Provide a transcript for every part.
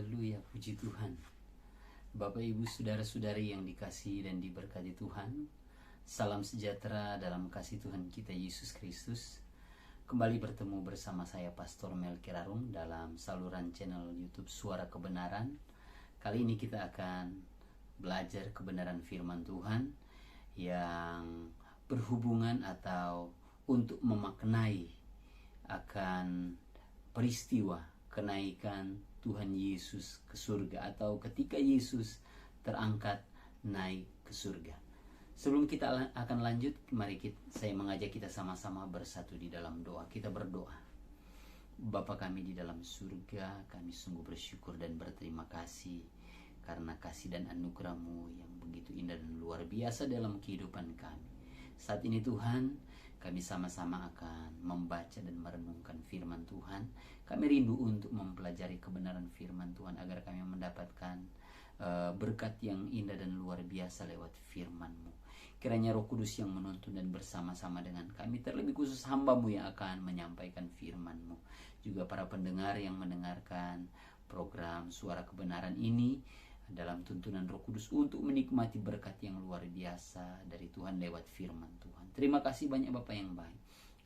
Haleluya, puji Tuhan. Bapak Ibu Saudara-saudari yang dikasihi dan diberkati Tuhan, salam sejahtera dalam kasih Tuhan kita Yesus Kristus. Kembali bertemu bersama saya Pastor Melki Rarung dalam saluran channel YouTube Suara Kebenaran. Kali ini kita akan belajar kebenaran firman Tuhan yang berhubungan atau untuk memaknai akan peristiwa kenaikan Tuhan Yesus ke surga, atau ketika Yesus terangkat naik ke surga. Sebelum kita akan lanjut, mari saya mengajak kita sama-sama bersatu di dalam doa. Kita berdoa. Bapa kami di dalam surga, kami sungguh bersyukur dan berterima kasih karena kasih dan anugerah-Mu yang begitu indah dan luar biasa dalam kehidupan kami. Saat ini Tuhan, kami sama-sama akan membaca dan merenungkan firman Tuhan. Kami rindu untuk mempelajari kebenaran firman Tuhan agar kami mendapatkan berkat yang indah dan luar biasa lewat firman-Mu. Kiranya Roh Kudus yang menuntun dan bersama-sama dengan kami, terlebih khusus hamba-Mu yang akan menyampaikan firman-Mu. Juga para pendengar yang mendengarkan program Suara Kebenaran ini dalam tuntunan Roh Kudus untuk menikmati berkat yang luar biasa dari Tuhan lewat firman Tuhan. Terima kasih banyak Bapa yang baik.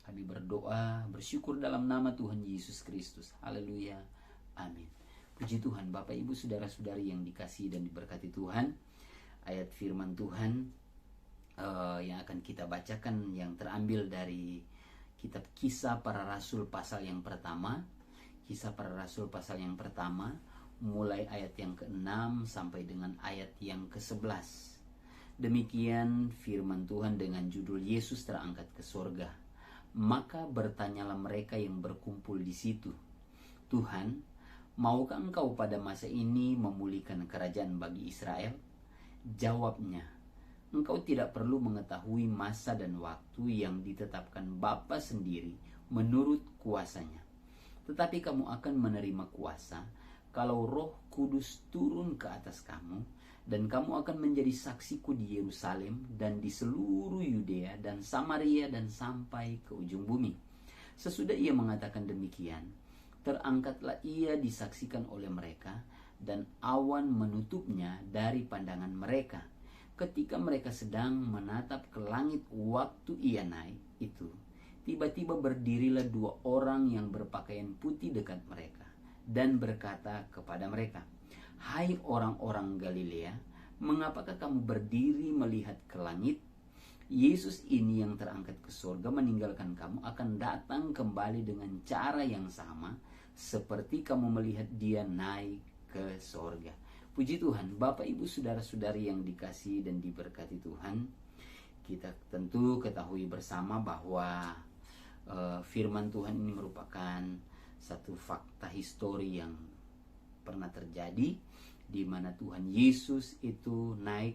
Kami berdoa, bersyukur dalam nama Tuhan Yesus Kristus. Haleluya. Amin. Puji Tuhan, Bapak Ibu Saudara-saudari yang dikasihi dan diberkati Tuhan. Ayat firman Tuhan yang akan kita bacakan yang terambil dari kitab Kisah Para Rasul pasal yang pertama. Kisah Para Rasul pasal yang pertama, mulai ayat yang ke-6 sampai dengan ayat yang ke-11. Demikian firman Tuhan dengan judul Yesus terangkat ke surga. Maka bertanyalah mereka yang berkumpul di situ, Tuhan, maukah Engkau pada masa ini memulihkan kerajaan bagi Israel? Jawabnya, Engkau tidak perlu mengetahui masa dan waktu yang ditetapkan Bapa sendiri menurut kuasanya. Tetapi kamu akan menerima kuasa kalau Roh Kudus turun ke atas kamu, dan kamu akan menjadi saksiku di Yerusalem dan di seluruh Yudea dan Samaria dan sampai ke ujung bumi. Sesudah ia mengatakan demikian, terangkatlah ia disaksikan oleh mereka, dan awan menutupnya dari pandangan mereka. Ketika mereka sedang menatap ke langit waktu ia naik itu, tiba-tiba berdirilah dua orang yang berpakaian putih dekat mereka dan berkata kepada mereka, "Hai orang-orang Galilea, mengapakah kamu berdiri melihat ke langit? Yesus ini yang terangkat ke surga meninggalkan kamu akan datang kembali dengan cara yang sama seperti kamu melihat dia naik ke surga." Puji Tuhan, Bapak Ibu Saudara-saudari yang dikasihi dan diberkati Tuhan. Kita tentu ketahui bersama bahwa firman Tuhan ini merupakan satu fakta histori yang pernah terjadi, di mana Tuhan Yesus itu naik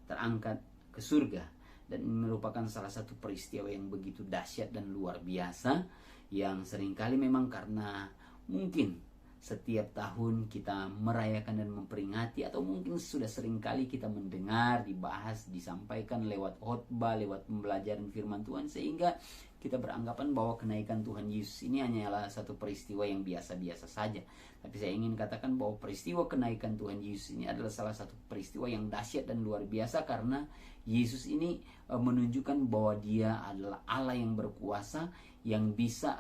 terangkat ke surga, dan ini merupakan salah satu peristiwa yang begitu dahsyat dan luar biasa yang seringkali memang karena mungkin setiap tahun kita merayakan dan memperingati, atau mungkin sudah seringkali kita mendengar, dibahas, disampaikan lewat khotbah, lewat pembelajaran firman Tuhan, sehingga kita beranggapan bahwa kenaikan Tuhan Yesus ini hanyalah satu peristiwa yang biasa-biasa saja. Tapi saya ingin katakan bahwa peristiwa kenaikan Tuhan Yesus ini adalah salah satu peristiwa yang dahsyat dan luar biasa, karena Yesus ini menunjukkan bahwa dia adalah Allah yang berkuasa, yang bisa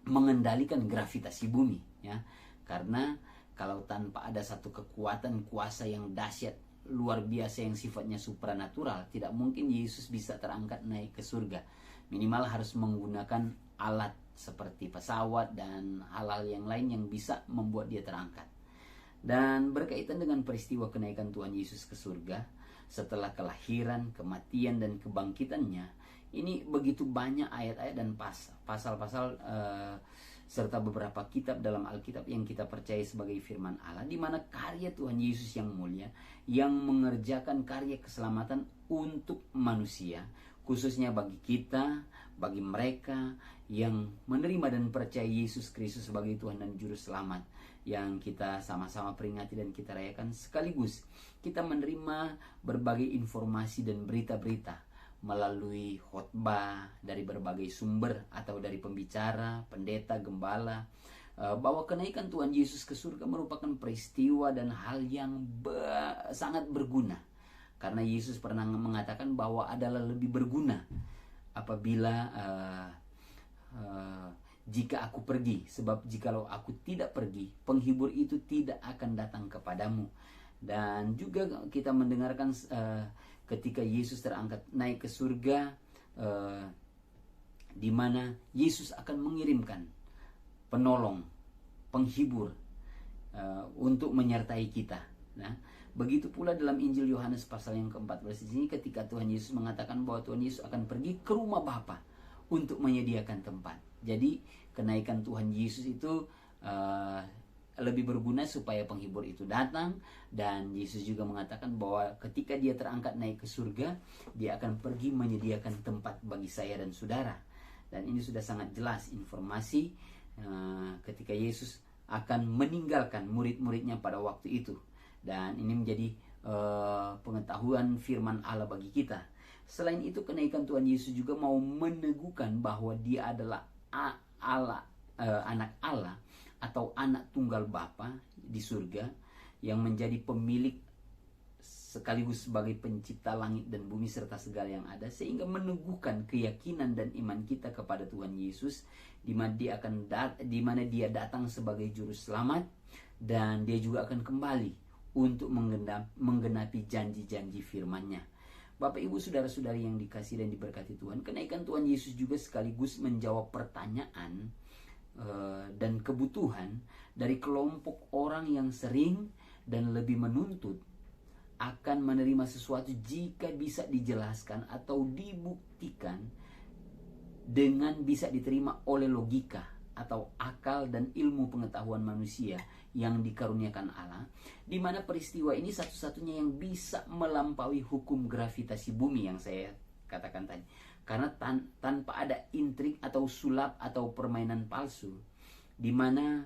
mengendalikan gravitasi bumi, ya. Karena kalau tanpa ada satu kekuatan kuasa yang dahsyat luar biasa yang sifatnya supranatural, tidak mungkin Yesus bisa terangkat naik ke surga. Minimal harus menggunakan alat seperti pesawat dan hal-hal yang lain yang bisa membuat dia terangkat. Dan berkaitan dengan peristiwa kenaikan Tuhan Yesus ke surga, setelah kelahiran, kematian, dan kebangkitannya, ini begitu banyak ayat-ayat dan pasal-pasal serta beberapa kitab dalam Alkitab yang kita percaya sebagai firman Allah, di mana karya Tuhan Yesus yang mulia yang mengerjakan karya keselamatan untuk manusia, khususnya bagi kita, bagi mereka yang menerima dan percaya Yesus Kristus sebagai Tuhan dan Juru Selamat, yang kita sama-sama peringati dan kita rayakan. Sekaligus kita menerima berbagai informasi dan berita-berita melalui khotbah dari berbagai sumber atau dari pembicara, pendeta, gembala, bahwa kenaikan Tuhan Yesus ke surga merupakan peristiwa dan hal yang sangat berguna. Karena Yesus pernah mengatakan bahwa adalah lebih berguna apabila jika aku pergi, sebab jikalau aku tidak pergi, penghibur itu tidak akan datang kepadamu. Dan juga kita mendengarkan ketika Yesus terangkat naik ke surga, di mana Yesus akan mengirimkan penolong, penghibur untuk menyertai kita. Nah, begitu pula dalam Injil Yohanes pasal yang ke-14 ini, ketika Tuhan Yesus mengatakan bahwa Tuhan Yesus akan pergi ke rumah Bapa untuk menyediakan tempat. Jadi kenaikan Tuhan Yesus itu lebih berguna supaya penghibur itu datang. Dan Yesus juga mengatakan bahwa ketika dia terangkat naik ke surga, dia akan pergi menyediakan tempat bagi saya dan saudara. Dan ini sudah sangat jelas informasi ketika Yesus akan meninggalkan murid-muridnya pada waktu itu. Dan ini menjadi pengetahuan firman Allah bagi kita. Selain itu, kenaikan Tuhan Yesus juga mau meneguhkan bahwa dia adalah anak Allah atau anak tunggal Bapa di surga yang menjadi pemilik sekaligus sebagai pencipta langit dan bumi serta segala yang ada, sehingga meneguhkan keyakinan dan iman kita kepada Tuhan Yesus, di mana dia datang sebagai juru selamat, dan dia juga akan kembali untuk menggenapi janji-janji firman-Nya. Bapak Ibu saudara-saudari yang dikasihi dan diberkati Tuhan, kenaikan Tuhan Yesus juga sekaligus menjawab pertanyaan dan kebutuhan dari kelompok orang yang sering dan lebih menuntut akan menerima sesuatu jika bisa dijelaskan atau dibuktikan dengan bisa diterima oleh logika atau akal dan ilmu pengetahuan manusia yang dikaruniakan Allah, di mana peristiwa ini satu-satunya yang bisa melampaui hukum gravitasi bumi yang saya katakan tadi. Karena tanpa ada intrik atau sulap atau permainan palsu, di mana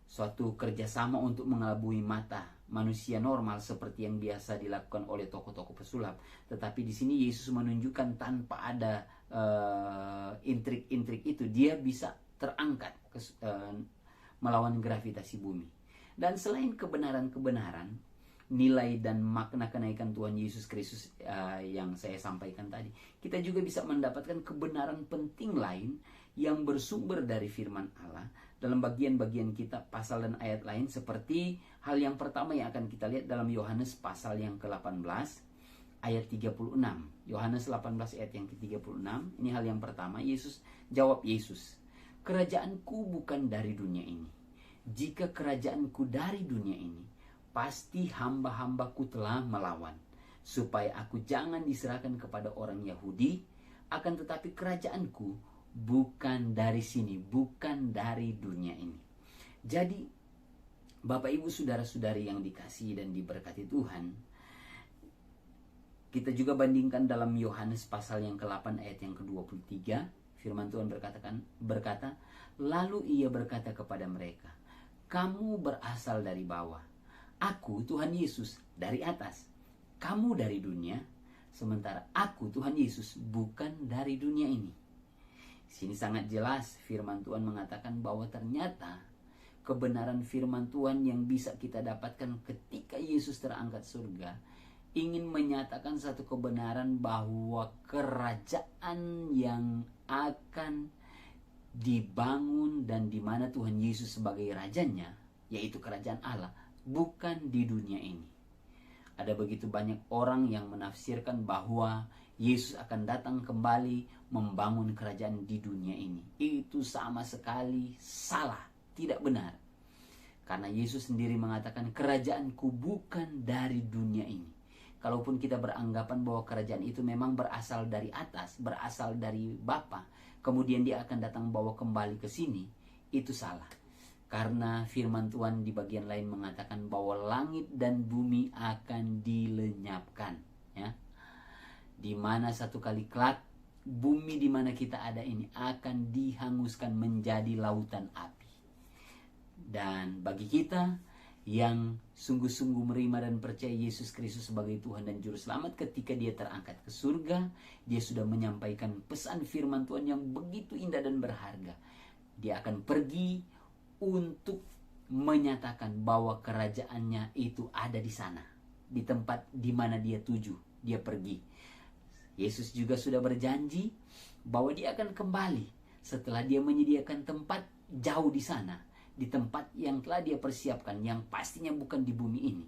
suatu kerjasama untuk mengelabui mata manusia normal seperti yang biasa dilakukan oleh tokoh-tokoh pesulap. Tetapi di sini Yesus menunjukkan tanpa ada intrik-intrik itu, dia bisa terangkat melawan gravitasi bumi. Dan selain kebenaran-kebenaran, nilai dan makna kenaikan Tuhan Yesus Kristus yang saya sampaikan tadi, kita juga bisa mendapatkan kebenaran penting lain yang bersumber dari firman Allah dalam bagian-bagian kitab, pasal dan ayat lain, seperti hal yang pertama yang akan kita lihat dalam Yohanes pasal yang ke-18 ayat 36. Yohanes 18 ayat yang ke-36. Ini hal yang pertama. Jawab Yesus, "Kerajaanku bukan dari dunia ini. Jika kerajaanku dari dunia ini, pasti hamba-hambaku telah melawan, supaya aku jangan diserahkan kepada orang Yahudi. Akan tetapi kerajaanku bukan dari sini, bukan dari dunia ini." Jadi, Bapak Ibu saudara-saudari yang dikasihi dan diberkati Tuhan, kita juga bandingkan dalam Yohanes pasal yang ke-8 ayat yang ke-23. Firman Tuhan berkata, "Lalu ia berkata kepada mereka, 'Kamu berasal dari bawah, aku Tuhan Yesus dari atas. Kamu dari dunia, sementara aku Tuhan Yesus bukan dari dunia ini.'" Sini sangat jelas firman Tuhan mengatakan bahwa ternyata kebenaran firman Tuhan yang bisa kita dapatkan ketika Yesus terangkat surga ingin menyatakan satu kebenaran bahwa kerajaan yang akan dibangun dan di mana Tuhan Yesus sebagai rajanya, yaitu kerajaan Allah, bukan di dunia ini. Ada begitu banyak orang yang menafsirkan bahwa Yesus akan datang kembali membangun kerajaan di dunia ini. Itu sama sekali salah, tidak benar. Karena Yesus sendiri mengatakan, "Kerajaanku bukan dari dunia ini." Kalaupun kita beranggapan bahwa kerajaan itu memang berasal dari atas, berasal dari Bapa, kemudian dia akan datang bawa kembali ke sini, itu salah. Karena firman Tuhan di bagian lain mengatakan bahwa langit dan bumi akan dilenyapkan, ya. Di mana satu kali kelak bumi di mana kita ada ini akan dihanguskan menjadi lautan api. Dan bagi kita yang sungguh-sungguh menerima dan percaya Yesus Kristus sebagai Tuhan dan Juru Selamat, ketika dia terangkat ke surga, dia sudah menyampaikan pesan firman Tuhan yang begitu indah dan berharga. Dia akan pergi untuk menyatakan bahwa kerajaannya itu ada di sana, di tempat di mana dia tuju, dia pergi. Yesus juga sudah berjanji bahwa dia akan kembali setelah dia menyediakan tempat jauh di sana, di tempat yang telah dia persiapkan, yang pastinya bukan di bumi ini.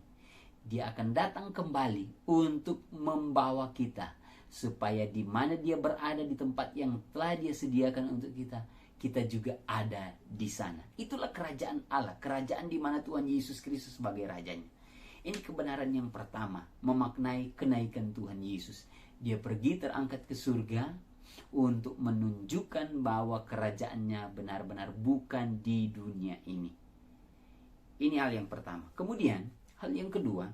Dia akan datang kembali untuk membawa kita, supaya di mana dia berada di tempat yang telah dia sediakan untuk kita, kita juga ada di sana. Itulah kerajaan Allah, kerajaan di mana Tuhan Yesus Kristus sebagai rajanya. Ini kebenaran yang pertama, memaknai kenaikan Tuhan Yesus. Dia pergi terangkat ke surga untuk menunjukkan bahwa kerajaannya benar-benar bukan di dunia ini. Ini hal yang pertama. Kemudian hal yang kedua,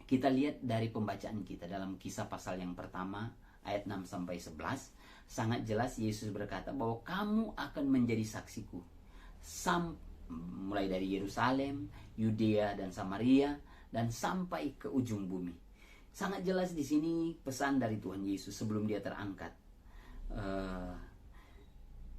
kita lihat dari pembacaan kita dalam Kisah pasal yang pertama ayat 6 sampai 11, sangat jelas Yesus berkata bahwa kamu akan menjadi saksiku mulai dari Yerusalem, Yudea dan Samaria, dan sampai ke ujung bumi. Sangat jelas di sini pesan dari Tuhan Yesus sebelum dia terangkat.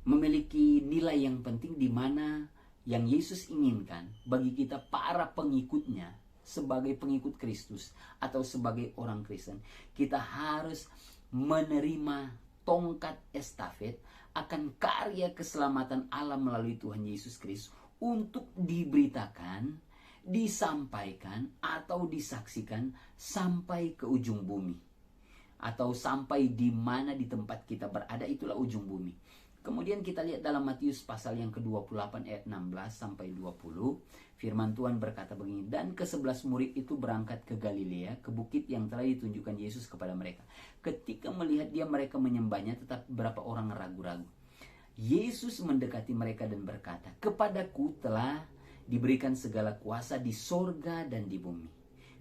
Memiliki nilai yang penting, di mana yang Yesus inginkan bagi kita para pengikutnya, sebagai pengikut Kristus atau sebagai orang Kristen, kita harus menerima tongkat estafet akan karya keselamatan Allah melalui Tuhan Yesus Kristus untuk diberitakan, disampaikan atau disaksikan sampai ke ujung bumi, atau sampai di mana di tempat kita berada, itulah ujung bumi. Kemudian kita lihat dalam Matius pasal yang ke-28 ayat 16 sampai 20, firman Tuhan berkata begini, dan ke-11 murid itu berangkat ke Galilea, ke bukit yang telah ditunjukkan Yesus kepada mereka. Ketika melihat dia, mereka menyembahnya, tetapi beberapa orang ragu-ragu. Yesus mendekati mereka dan berkata, kepadaku telah diberikan segala kuasa di sorga dan di bumi.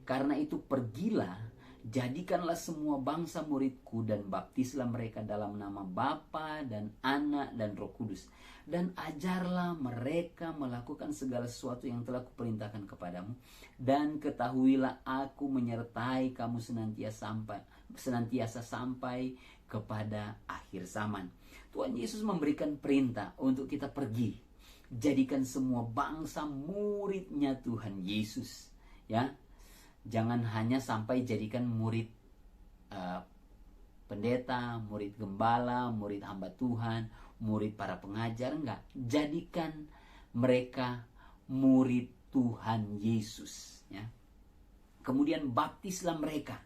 Karena itu pergilah, jadikanlah semua bangsa muridku dan baptislah mereka dalam nama Bapa dan Anak dan Roh Kudus. Dan ajarlah mereka melakukan segala sesuatu yang telah kuperintahkan kepadamu. Dan ketahuilah aku menyertai kamu senantiasa sampai kepada akhir zaman. Tuhan Yesus memberikan perintah untuk kita pergi, jadikan semua bangsa muridnya Tuhan Yesus, ya. Jangan hanya sampai jadikan murid pendeta, murid gembala, murid hamba Tuhan, murid para pengajar, enggak. Jadikan mereka murid Tuhan Yesus, ya. Kemudian baptislah mereka.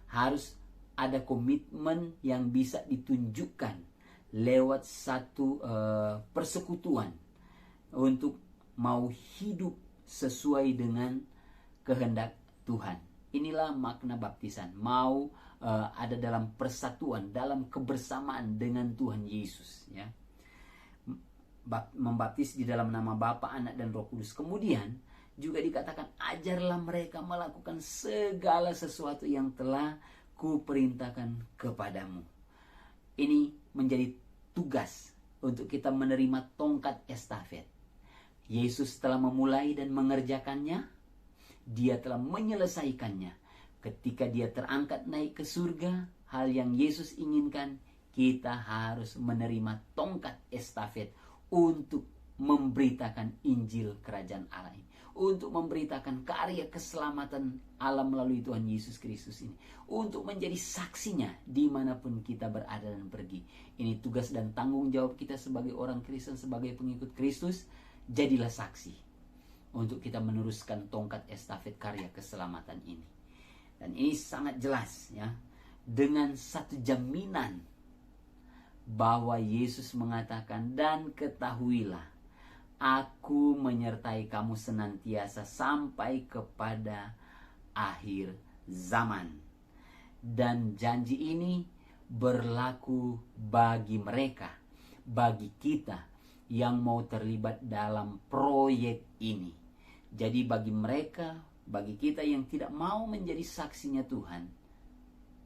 Harus ada komitmen yang bisa ditunjukkan lewat satu persekutuan untuk mau hidup sesuai dengan kehendak Tuhan. Inilah makna baptisan. Mau ada dalam persatuan, dalam kebersamaan dengan Tuhan Yesus, ya. Membaptis di dalam nama Bapa, Anak dan Roh Kudus. Kemudian juga dikatakan, ajarlah mereka melakukan segala sesuatu yang telah kuperintahkan kepadamu. Ini menjadi tugas untuk kita menerima tongkat estafet. Yesus telah memulai dan mengerjakannya. Dia telah menyelesaikannya. Ketika dia terangkat naik ke surga, hal yang Yesus inginkan, kita harus menerima tongkat estafet untuk memberitakan Injil Kerajaan Allah ini, untuk memberitakan karya keselamatan Allah melalui Tuhan Yesus Kristus ini, untuk menjadi saksinya dimanapun kita berada dan pergi. Ini tugas dan tanggung jawab kita sebagai orang Kristen, sebagai pengikut Kristus. Jadilah saksi untuk kita meneruskan tongkat estafet karya keselamatan ini. Dan ini sangat jelas, ya, dengan satu jaminan bahwa Yesus mengatakan, dan ketahuilah aku menyertai kamu senantiasa sampai kepada akhir zaman. Dan janji ini berlaku bagi mereka, bagi kita yang mau terlibat dalam proyek ini. Jadi bagi mereka, bagi kita yang tidak mau menjadi saksinya Tuhan,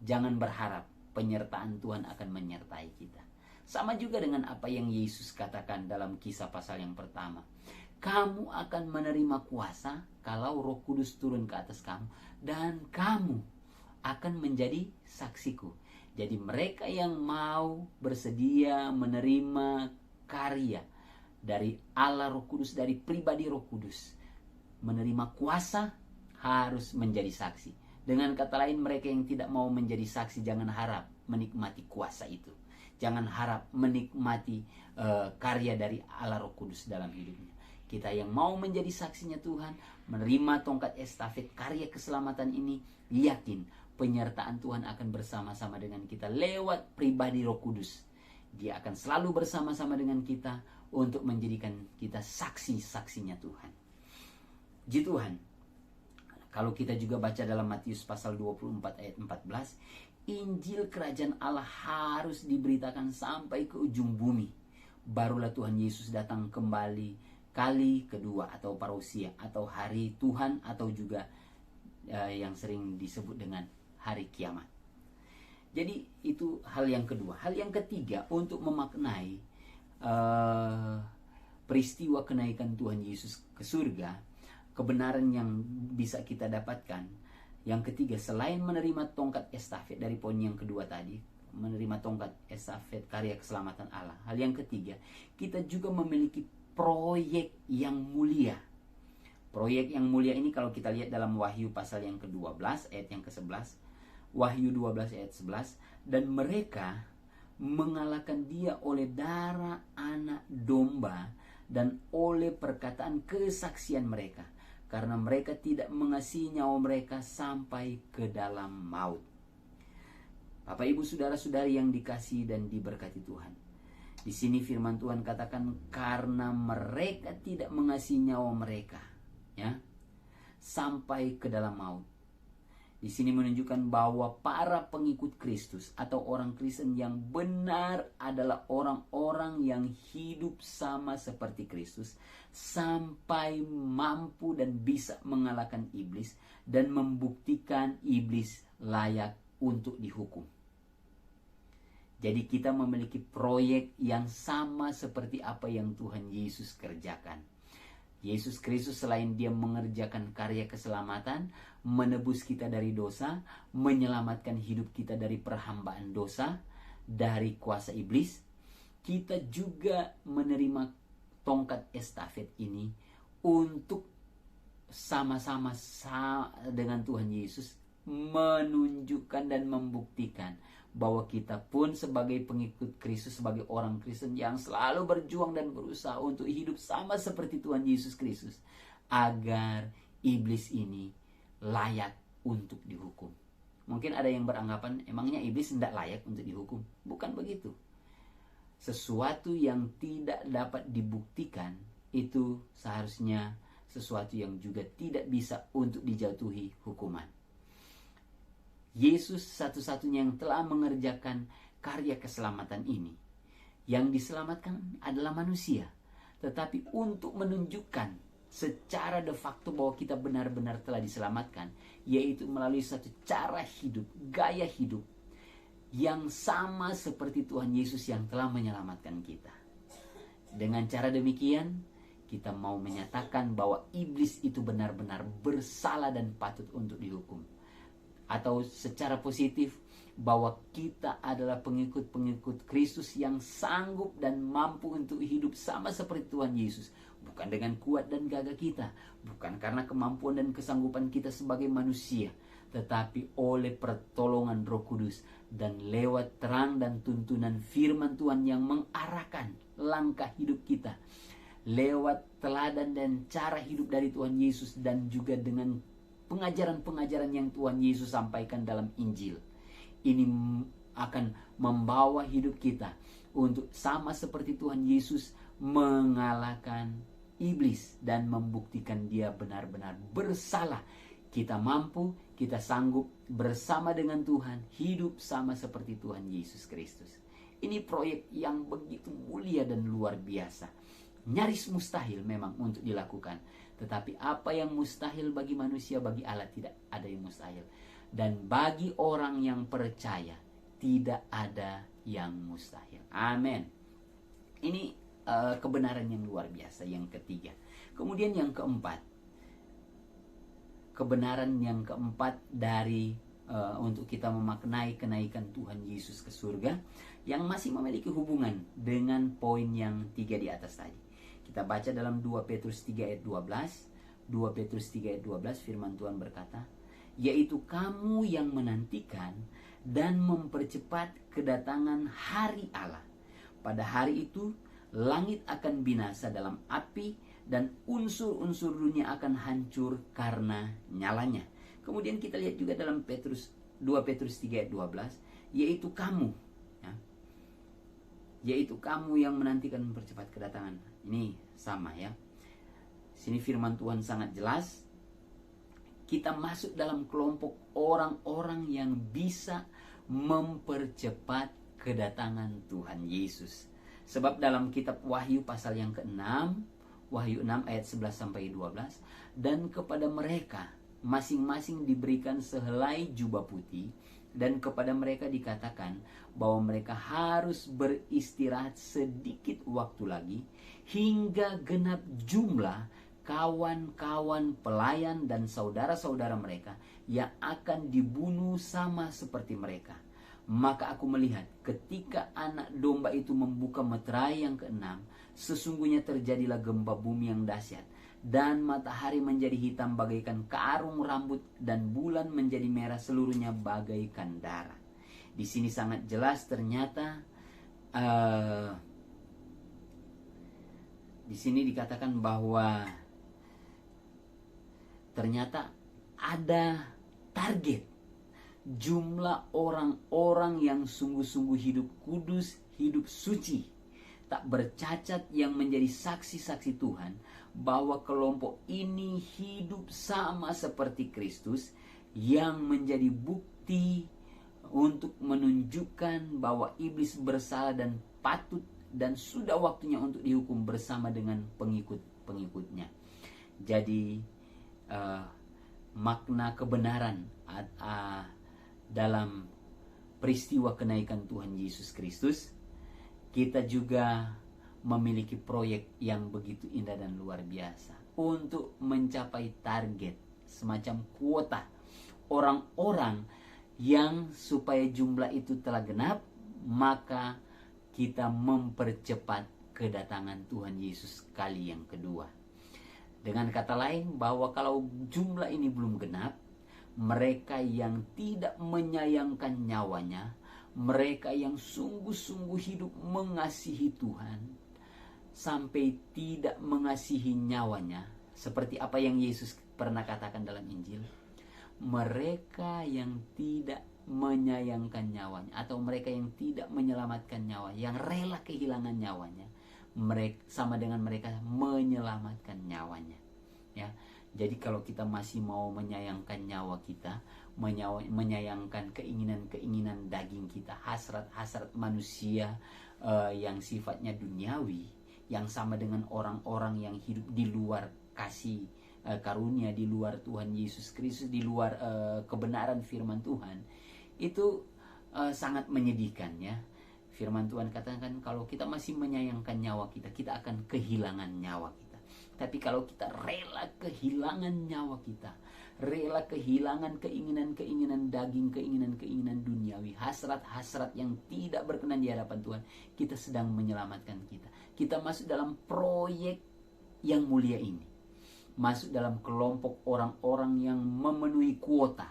jangan berharap penyertaan Tuhan akan menyertai kita. Sama juga dengan apa yang Yesus katakan dalam Kisah pasal yang pertama. kamu akan menerima kuasa kalau Roh Kudus turun ke atas kamu, dan kamu akan menjadi saksiku. Jadi mereka yang mau bersedia menerima karya dari Allah Roh Kudus, dari pribadi Roh Kudus, menerima kuasa, harus menjadi saksi. Dengan kata lain, mereka yang tidak mau menjadi saksi, jangan harap menikmati kuasa itu. Jangan harap menikmati karya dari Allah Roh Kudus dalam hidupnya. Kita yang mau menjadi saksinya Tuhan, menerima tongkat estafet karya keselamatan ini, yakin penyertaan Tuhan akan bersama-sama dengan kita lewat pribadi Roh Kudus. Dia akan selalu bersama-sama dengan kita untuk menjadikan kita saksi-saksinya Tuhan. Puji Tuhan. Kalau kita juga baca dalam Matius pasal 24 ayat 14, Injil kerajaan Allah harus diberitakan sampai ke ujung bumi. Barulah Tuhan Yesus datang kembali kali kedua, atau parousia, atau hari Tuhan, atau juga yang sering disebut dengan hari kiamat. Jadi itu hal yang kedua. Hal yang ketiga, untuk memaknai peristiwa kenaikan Tuhan Yesus ke surga, kebenaran yang bisa kita dapatkan. Yang ketiga, selain menerima tongkat estafet dari poin yang kedua tadi, menerima tongkat estafet karya keselamatan Allah, hal yang ketiga, kita juga memiliki proyek yang mulia. Proyek yang mulia ini kalau kita lihat dalam Wahyu pasal yang ke-12 ayat yang ke-11, Wahyu 12 ayat 11, dan mereka mengalahkan dia oleh darah anak domba dan oleh perkataan kesaksian mereka, karena mereka tidak mengasihi nyawa mereka sampai ke dalam maut. Bapak Ibu saudara-saudari yang dikasihi dan diberkati Tuhan, di sini firman Tuhan katakan karena mereka tidak mengasihi nyawa mereka, ya, sampai ke dalam maut. Di sini menunjukkan bahwa para pengikut Kristus atau orang Kristen yang benar adalah orang-orang yang hidup sama seperti Kristus sampai mampu dan bisa mengalahkan iblis dan membuktikan iblis layak untuk dihukum. Jadi kita memiliki proyek yang sama seperti apa yang Tuhan Yesus kerjakan. Yesus Kristus selain dia mengerjakan karya keselamatan, menebus kita dari dosa, menyelamatkan hidup kita dari perhambaan dosa, dari kuasa iblis, kita juga menerima tongkat estafet ini untuk sama-sama dengan Tuhan Yesus menunjukkan dan membuktikan bahwa kita pun sebagai pengikut Kristus, sebagai orang Kristen yang selalu berjuang dan berusaha untuk hidup sama seperti Tuhan Yesus Kristus, agar iblis ini layak untuk dihukum. Mungkin ada yang beranggapan, emangnya iblis tidak layak untuk dihukum? Bukan begitu. Sesuatu yang tidak dapat dibuktikan itu seharusnya sesuatu yang juga tidak bisa untuk dijatuhi hukuman. Yesus satu-satunya yang telah mengerjakan karya keselamatan ini. Yang diselamatkan adalah manusia. Tetapi untuk menunjukkan secara de facto bahwa kita benar-benar telah diselamatkan, yaitu melalui satu cara hidup, gaya hidup yang sama seperti Tuhan Yesus yang telah menyelamatkan kita. Dengan cara demikian, kita mau menyatakan bahwa iblis itu benar-benar bersalah dan patut untuk dihukum. Atau secara positif, bahwa kita adalah pengikut-pengikut Kristus yang sanggup dan mampu untuk hidup sama seperti Tuhan Yesus. Bukan dengan kuat dan gagah kita, bukan karena kemampuan dan kesanggupan kita sebagai manusia, tetapi oleh pertolongan Roh Kudus dan lewat terang dan tuntunan firman Tuhan yang mengarahkan langkah hidup kita, lewat teladan dan cara hidup dari Tuhan Yesus, dan juga dengan pengajaran-pengajaran yang Tuhan Yesus sampaikan dalam Injil. Ini akan membawa hidup kita untuk sama seperti Tuhan Yesus mengalahkan iblis dan membuktikan dia benar-benar bersalah. Kita mampu, kita sanggup bersama dengan Tuhan hidup sama seperti Tuhan Yesus Kristus. Ini proyek yang begitu mulia dan luar biasa. Nyaris mustahil memang untuk dilakukan. Tetapi apa yang mustahil bagi manusia, bagi Allah tidak ada yang mustahil. Dan bagi orang yang percaya, tidak ada yang mustahil. Amin. Ini kebenaran yang luar biasa yang ketiga. Kemudian yang keempat, kebenaran yang keempat dari untuk kita memaknai kenaikan Tuhan Yesus ke surga, yang masih memiliki hubungan dengan poin yang 3 di atas tadi. Kita baca dalam 2 Petrus 3 ayat 12. 2 Petrus 3 ayat 12, firman Tuhan berkata, yaitu kamu yang menantikan dan mempercepat kedatangan hari Allah. Pada hari itu langit akan binasa dalam api dan unsur-unsur dunia akan hancur karena nyalanya. Kemudian kita lihat juga dalam 2 Petrus 3 ayat 12, yaitu kamu, ya, yaitu kamu yang menantikan mempercepat kedatangan. Ini sama ya. Sini firman Tuhan sangat jelas. Kita masuk dalam kelompok orang-orang yang bisa mempercepat kedatangan Tuhan Yesus. Sebab dalam kitab Wahyu pasal yang ke-6, Wahyu 6 ayat 11 sampai 12, dan kepada mereka masing-masing diberikan sehelai jubah putih, dan kepada mereka dikatakan bahwa mereka harus beristirahat sedikit waktu lagi hingga genap jumlah kawan-kawan pelayan dan saudara-saudara mereka yang akan dibunuh sama seperti mereka. Maka aku melihat ketika anak domba itu membuka meterai yang ke-6, sesungguhnya terjadilah gempa bumi yang dahsyat, dan matahari menjadi hitam bagaikan karung rambut, dan bulan menjadi merah seluruhnya bagaikan darah. Di sini sangat jelas ternyata di sini dikatakan bahwa ternyata ada target jumlah orang-orang yang sungguh-sungguh hidup kudus, hidup suci, tak bercacat, yang menjadi saksi-saksi Tuhan bahwa kelompok ini hidup sama seperti Kristus, yang menjadi bukti untuk menunjukkan bahwa iblis bersalah dan patut dan sudah waktunya untuk dihukum bersama dengan pengikut-pengikutnya. Jadi makna kebenaran dalam peristiwa kenaikan Tuhan Yesus Kristus, kita juga memiliki proyek yang begitu indah dan luar biasa untuk mencapai target, semacam kuota orang-orang yang supaya jumlah itu telah genap, maka kita mempercepat kedatangan Tuhan Yesus kali yang kedua. Dengan kata lain, bahwa kalau jumlah ini belum genap, mereka yang tidak menyayangkan nyawanya, mereka yang sungguh-sungguh hidup mengasihi Tuhan sampai tidak mengasihi nyawanya, seperti apa yang Yesus pernah katakan dalam Injil, mereka yang tidak menyayangkan nyawanya, atau mereka yang tidak menyelamatkan nyawa, yang rela kehilangan nyawanya, mereka sama dengan mereka menyelamatkan nyawanya, ya. Jadi kalau kita masih mau menyayangkan nyawa kita, menyayangkan keinginan-keinginan daging kita, hasrat-hasrat manusia yang sifatnya duniawi, yang sama dengan orang-orang yang hidup di luar kasih karunia, di luar Tuhan Yesus Kristus, di luar kebenaran firman Tuhan, itu sangat menyedihkan ya. Firman Tuhan katakan kalau kita masih menyayangkan nyawa kita, kita akan kehilangan nyawa kita. Tapi kalau kita rela kehilangan nyawa kita, rela kehilangan keinginan-keinginan daging, keinginan-keinginan duniawi, hasrat-hasrat yang tidak berkenan di hadapan Tuhan, kita sedang menyelamatkan kita. Kita masuk dalam proyek yang mulia ini. Masuk dalam kelompok orang-orang yang memenuhi kuota,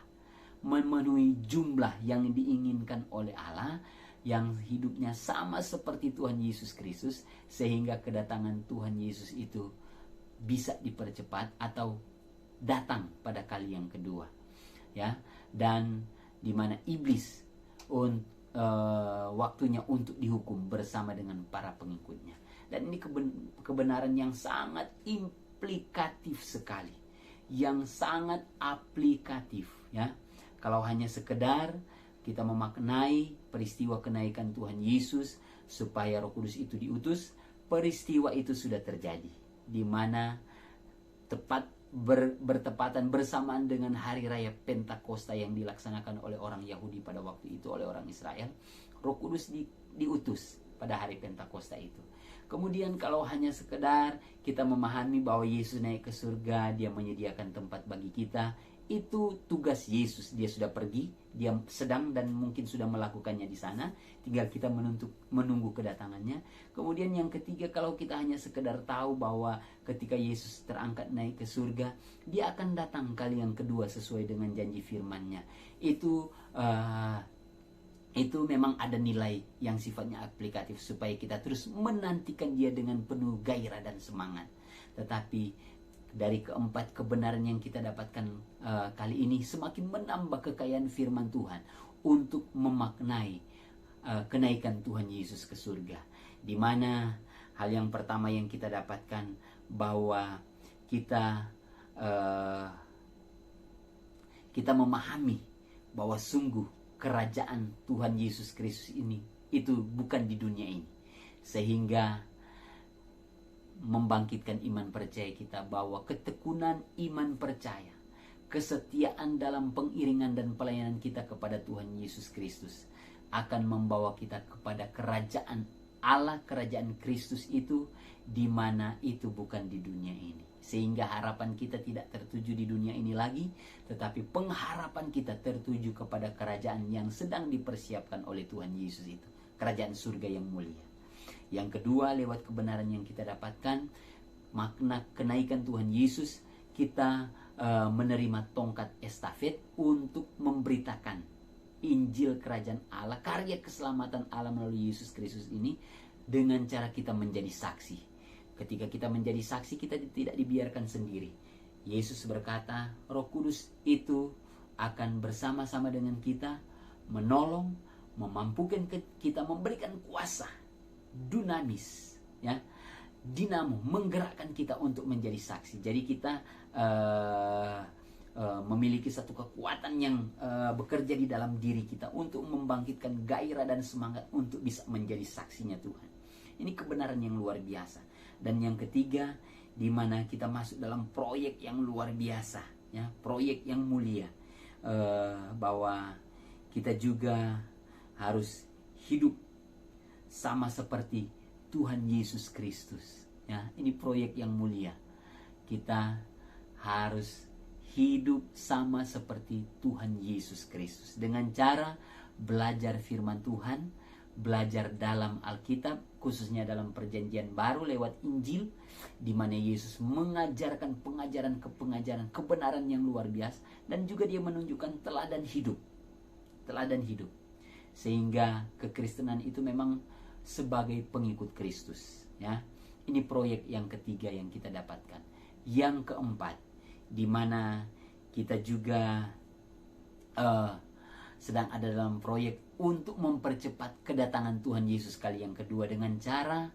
memenuhi jumlah yang diinginkan oleh Allah, yang hidupnya sama seperti Tuhan Yesus Kristus, sehingga kedatangan Tuhan Yesus itu bisa dipercepat atau datang pada kali yang kedua, ya. Dan di mana iblis waktunya untuk dihukum bersama dengan para pengikutnya. Dan ini kebenaran yang sangat implikatif sekali, yang sangat aplikatif, ya. Kalau hanya sekedar kita memaknai peristiwa kenaikan Tuhan Yesus supaya Roh Kudus itu diutus, peristiwa itu sudah terjadi, di mana tepat bertepatan bersamaan dengan hari raya Pentakosta yang dilaksanakan oleh orang Yahudi pada waktu itu, oleh orang Israel. Roh Kudus diutus pada hari Pentakosta itu. Kemudian kalau hanya sekedar kita memahami bahwa Yesus naik ke surga, dia menyediakan tempat bagi kita, itu tugas Yesus. Dia sudah pergi, dia sedang dan mungkin sudah melakukannya di sana, tinggal kita menunggu kedatangannya. Kemudian yang ketiga, kalau kita hanya sekedar tahu bahwa ketika Yesus terangkat naik ke surga, dia akan datang kali yang kedua sesuai dengan janji firman-Nya. Itu memang ada nilai yang sifatnya aplikatif supaya kita terus menantikan dia dengan penuh gairah dan semangat. Tetapi dari keempat kebenaran yang kita dapatkan kali ini semakin menambah kekayaan firman Tuhan untuk memaknai kenaikan Tuhan Yesus ke surga. Di mana hal yang pertama yang kita dapatkan bahwa kita memahami bahwa sungguh kerajaan Tuhan Yesus Kristus ini itu bukan di dunia ini, sehingga membangkitkan iman percaya kita bahwa ketekunan iman percaya, kesetiaan dalam pengiringan dan pelayanan kita kepada Tuhan Yesus Kristus akan membawa kita kepada kerajaan Allah, kerajaan Kristus itu, di mana itu bukan di dunia ini. Sehingga harapan kita tidak tertuju di dunia ini lagi, tetapi pengharapan kita tertuju kepada kerajaan yang sedang dipersiapkan oleh Tuhan Yesus itu, kerajaan surga yang mulia. Yang kedua, lewat kebenaran yang kita dapatkan, makna kenaikan Tuhan Yesus, kita menerima tongkat estafet untuk memberitakan Injil kerajaan Allah, karya keselamatan Allah melalui Yesus Kristus ini, dengan cara kita menjadi saksi. Ketika kita menjadi saksi, kita tidak dibiarkan sendiri. Yesus berkata, Roh Kudus itu akan bersama-sama dengan kita, menolong, memampukan kita, memberikan kuasa, dunamis, ya, dinamo, menggerakkan kita untuk menjadi saksi. Jadi kita memiliki satu kekuatan yang bekerja di dalam diri kita untuk membangkitkan gairah dan semangat untuk bisa menjadi saksinya Tuhan. Ini kebenaran yang luar biasa. Dan yang ketiga, di mana kita masuk dalam proyek yang luar biasa, ya, proyek yang mulia, bahwa kita juga harus hidup sama seperti Tuhan Yesus Kristus. Ya, ini proyek yang mulia. Kita harus hidup sama seperti Tuhan Yesus Kristus dengan cara belajar firman Tuhan, belajar dalam Alkitab, khususnya dalam Perjanjian Baru lewat Injil, di mana Yesus mengajarkan pengajaran kebenaran yang luar biasa, dan juga dia menunjukkan teladan hidup, sehingga kekristenan itu memang sebagai pengikut Kristus. Ya, ini proyek yang ketiga yang kita dapatkan. Yang keempat, di mana kita juga sedang ada dalam proyek untuk mempercepat kedatangan Tuhan Yesus kali yang kedua dengan cara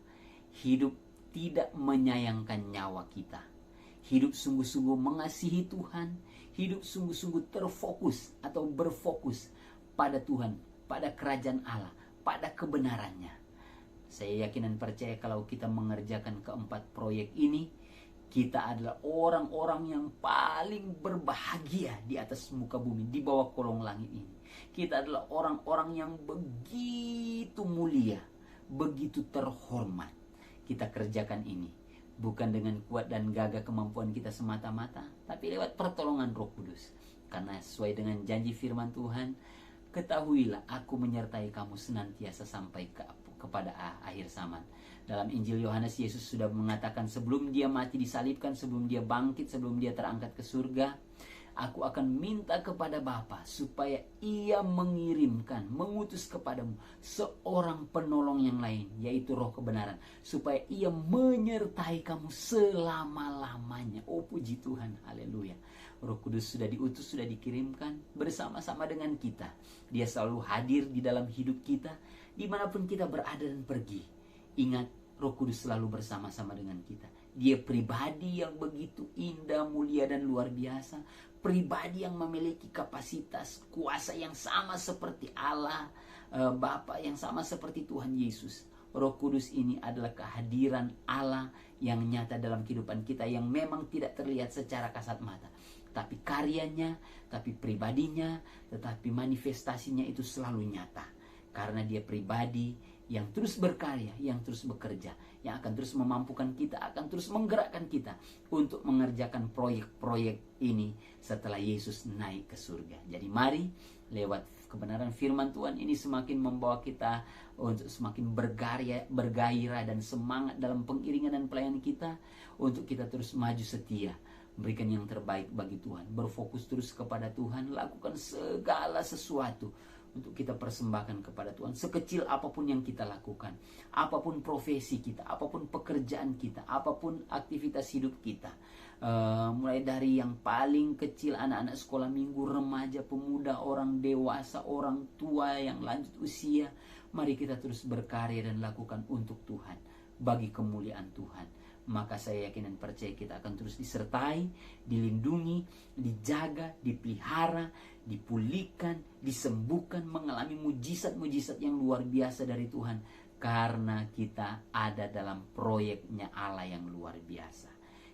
hidup tidak menyayangkan nyawa kita. Hidup sungguh-sungguh mengasihi Tuhan, hidup sungguh-sungguh terfokus atau berfokus pada Tuhan, pada kerajaan Allah, pada kebenarannya. Saya yakin dan percaya kalau kita mengerjakan keempat proyek ini, kita adalah orang-orang yang paling berbahagia di atas muka bumi, di bawah kolong langit ini. Kita adalah orang-orang yang begitu mulia, begitu terhormat. Kita kerjakan ini bukan dengan kuat dan gagah kemampuan kita semata-mata, tapi lewat pertolongan Roh Kudus. Karena sesuai dengan janji firman Tuhan, ketahuilah aku menyertai kamu senantiasa sampai kepada akhir zaman. Dalam Injil Yohanes, Yesus sudah mengatakan sebelum dia mati disalibkan, sebelum dia bangkit, sebelum dia terangkat ke surga, aku akan minta kepada Bapa supaya ia mengutus kepadamu seorang penolong yang lain, yaitu Roh kebenaran, supaya ia menyertai kamu selama-lamanya. Oh, puji Tuhan, haleluya. Roh Kudus sudah diutus, sudah dikirimkan bersama-sama dengan kita. Dia selalu hadir di dalam hidup kita, dimanapun kita berada dan pergi. Ingat, Roh Kudus selalu bersama-sama dengan kita. Dia pribadi yang begitu indah, mulia, dan luar biasa. Pribadi yang memiliki kapasitas, kuasa yang sama seperti Allah, Bapa yang sama seperti Tuhan Yesus. Roh Kudus ini adalah kehadiran Allah yang nyata dalam kehidupan kita, yang memang tidak terlihat secara kasat mata. Tapi karyanya, tapi pribadinya, tetapi manifestasinya itu selalu nyata. Karena dia pribadi yang terus berkarya, yang terus bekerja, yang akan terus memampukan kita, akan terus menggerakkan kita untuk mengerjakan proyek-proyek ini setelah Yesus naik ke surga. Jadi mari lewat kebenaran firman Tuhan ini semakin membawa kita untuk semakin bergairah dan semangat dalam pengiringan dan pelayanan kita, untuk kita terus maju setia, berikan yang terbaik bagi Tuhan, berfokus terus kepada Tuhan, lakukan segala sesuatu untuk kita persembahkan kepada Tuhan. Sekecil apapun yang kita lakukan, apapun profesi kita, apapun pekerjaan kita, apapun aktivitas hidup kita, mulai dari yang paling kecil, anak-anak sekolah minggu, remaja, pemuda, orang dewasa, orang tua yang lanjut usia, mari kita terus berkarya dan lakukan untuk Tuhan, bagi kemuliaan Tuhan. Maka saya yakin dan percaya kita akan terus disertai, dilindungi, dijaga, dipelihara, dipulihkan, disembuhkan, mengalami mujizat-mujizat yang luar biasa dari Tuhan, karena kita ada dalam proyeknya Allah yang luar biasa.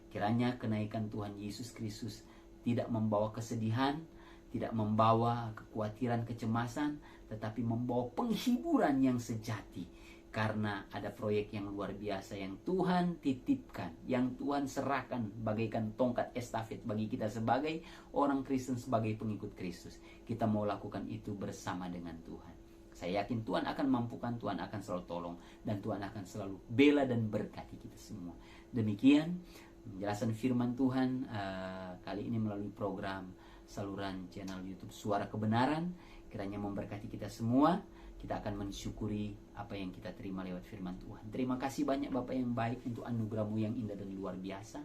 Kiranya kenaikan Tuhan Yesus Kristus tidak membawa kesedihan, tidak membawa kekhawatiran, kecemasan, tetapi membawa penghiburan yang sejati, karena ada proyek yang luar biasa yang Tuhan titipkan, yang Tuhan serahkan bagaikan tongkat estafet bagi kita sebagai orang Kristen, sebagai pengikut Kristus. Kita mau lakukan itu bersama dengan Tuhan. Saya yakin Tuhan akan mampukan, Tuhan akan selalu tolong, dan Tuhan akan selalu bela dan berkati kita semua. Demikian penjelasan firman Tuhan kali ini melalui program saluran channel YouTube Suara Kebenaran. Kiranya memberkati kita semua. Kita akan mensyukuri apa yang kita terima lewat firman Tuhan. Terima kasih banyak Bapak yang baik untuk anugerah-Mu yang indah dan luar biasa.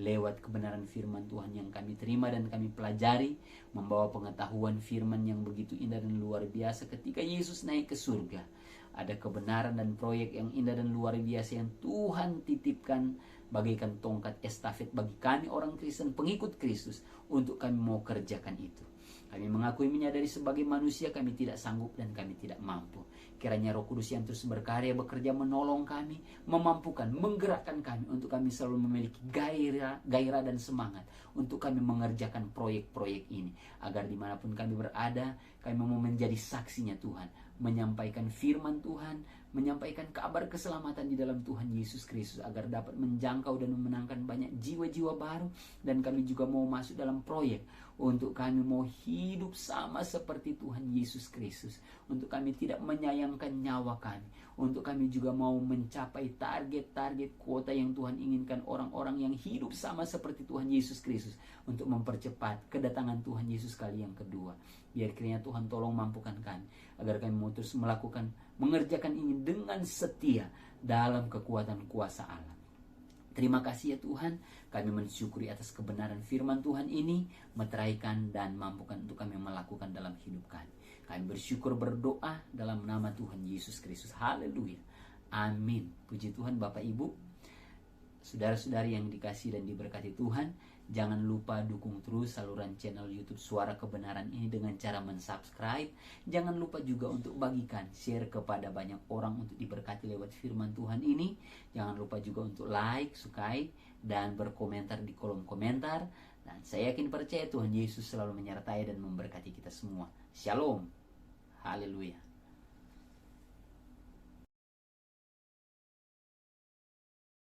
Lewat kebenaran firman Tuhan yang kami terima dan kami pelajari, membawa pengetahuan firman yang begitu indah dan luar biasa ketika Yesus naik ke surga. Ada kebenaran dan proyek yang indah dan luar biasa yang Tuhan titipkan bagaikan tongkat estafet bagi kami orang Kristen, pengikut Kristus, untuk kami mau kerjakan itu. Kami mengakui, menyadari sebagai manusia kami tidak sanggup dan kami tidak mampu. Kiranya Roh Kudus yang terus berkarya, bekerja, menolong kami, memampukan, menggerakkan kami untuk kami selalu memiliki gairah dan semangat untuk kami mengerjakan proyek-proyek ini. Agar dimanapun kami berada, kami mau menjadi saksinya Tuhan, menyampaikan firman Tuhan, menyampaikan kabar keselamatan di dalam Tuhan Yesus Kristus, agar dapat menjangkau dan memenangkan banyak jiwa-jiwa baru. Dan kami juga mau masuk dalam proyek untuk kami mau hidup sama seperti Tuhan Yesus Kristus, untuk kami tidak menyayangkan nyawa kami, untuk kami juga mau mencapai target-target kuota yang Tuhan inginkan, orang-orang yang hidup sama seperti Tuhan Yesus Kristus, untuk mempercepat kedatangan Tuhan Yesus kali yang kedua. Biar kiranya Tuhan tolong mampukan kami, agar kami mau terus mengerjakan ini dengan setia dalam kekuatan kuasa Allah. Terima kasih ya Tuhan, kami mensyukuri atas kebenaran firman Tuhan ini, meteraikan dan mampukan untuk kami melakukan dalam hidup kami. Kami bersyukur, berdoa dalam nama Tuhan Yesus Kristus. Haleluya. Amin. Puji Tuhan. Bapak Ibu, saudara-saudari yang dikasihi dan diberkati Tuhan, jangan lupa dukung terus saluran channel YouTube Suara Kebenaran ini dengan cara mensubscribe. Jangan lupa juga untuk bagikan, share kepada banyak orang untuk diberkati lewat firman Tuhan ini. Jangan lupa juga untuk like, sukai, dan berkomentar di kolom komentar. Dan saya yakin percaya Tuhan Yesus selalu menyertai dan memberkati kita semua. Shalom. Haleluya.